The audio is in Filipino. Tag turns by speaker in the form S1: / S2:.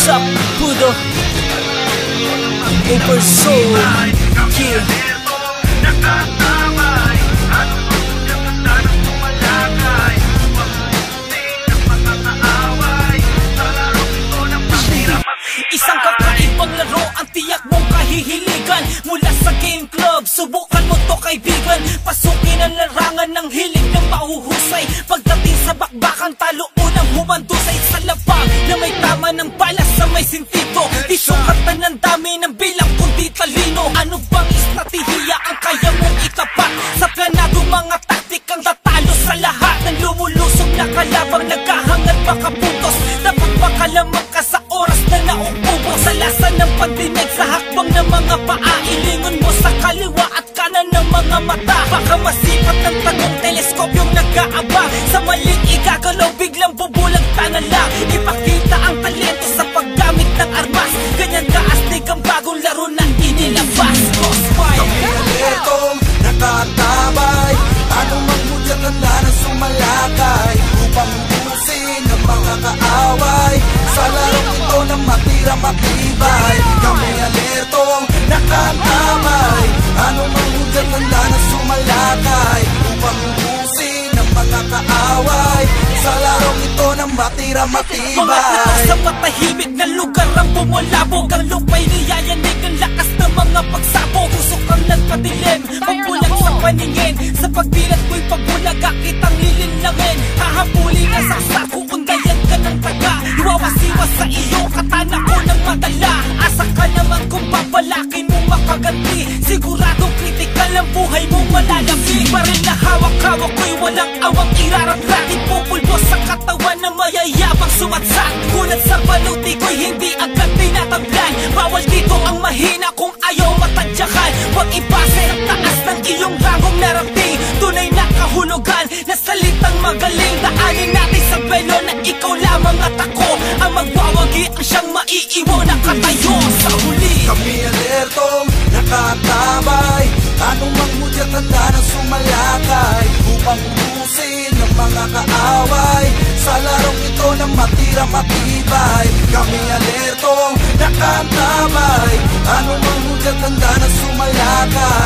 S1: up, Pudo? Over Soul, yeah. Isang kakaibang laro ang tiyak mong kahihiligan. Mula sa game club, subukan mo to kaibigan. Pasukin ang larangan ng hilig ng mahuhusay. Pagdating sa bakbakan, talo unang humandusay. Sa labang na may tama ng bala sa may sentido. Di sukatan ng dami ng bilang kundi talino. Ano bang estratehiya ang kaya mong itapat? Sa planadong mga taktik ang tatalo sa lahat ng lumulusog na kalabang nagkahangat makapuntos. Dapat makalamang ka sa oras na nauubos. Sa lasa ng pandinig sa hakbang ng mga paa. Ilingon mo sa kaliwa at kanan ng mga mata. Baka masipat ng tagong teleskopyong nag-aabang. Sa maling igagalaw biglang bubulag tanan lang. Ipakita ang talento sa paggamit ng armas. Ganyan kaastig ang bagong laro na inilabas. Crossfire
S2: kami alertong nakatabay. Anong manghudyak handa na sumalakay upang ubusin ang mga kaaway. Sa larong ito na matira matibay. Kami alertong nakatabay. Anong manghudyak handa na sumalakay upang ubusin ang mga kaaway. Sa larong ito na matira matibay.
S1: Mga tao sa matahimik na lugar ang bumulabog. Ang lupa'y niyayanig ang lakas ng mga pagsabog. Usok ang nagpadilim, pagbulag sa paningin. Sa pagbilat mo'y pagbulaga kitang lilinangin. Hahabulin ang saksako kung gayan ka ng taga. Iwawasiwas sa iyo katana ko ng madala. Asa ka naman kung babalakin mo makaganti. Siguradong kritikal ang buhay mong malalabi. Baril na hawak-hawak ko'y walang awang iraratrakin. Pupulbos sa katawan na mayayabang sumatsak. Kunat sa baluti ko'y hindi agad tinatablan. Bawal dito ang mahina kung ayaw matadyakan. Huwag ibase ang taas ng iyong rangong narating. Tunay na kahulugan na salitang magaling. Daanin natin sa belo na ikaw lamang at ako ang magwawagi ang siyang maiiwan na katayo sa huli.
S2: Kami alertong nakatabay. Anong manghudyak handa na sumalakay upang ubusin ang mga kaaway. Sa larong ito na matira matibay. Kami alertong nakatabay. Anong manghudyak handa na sumalakay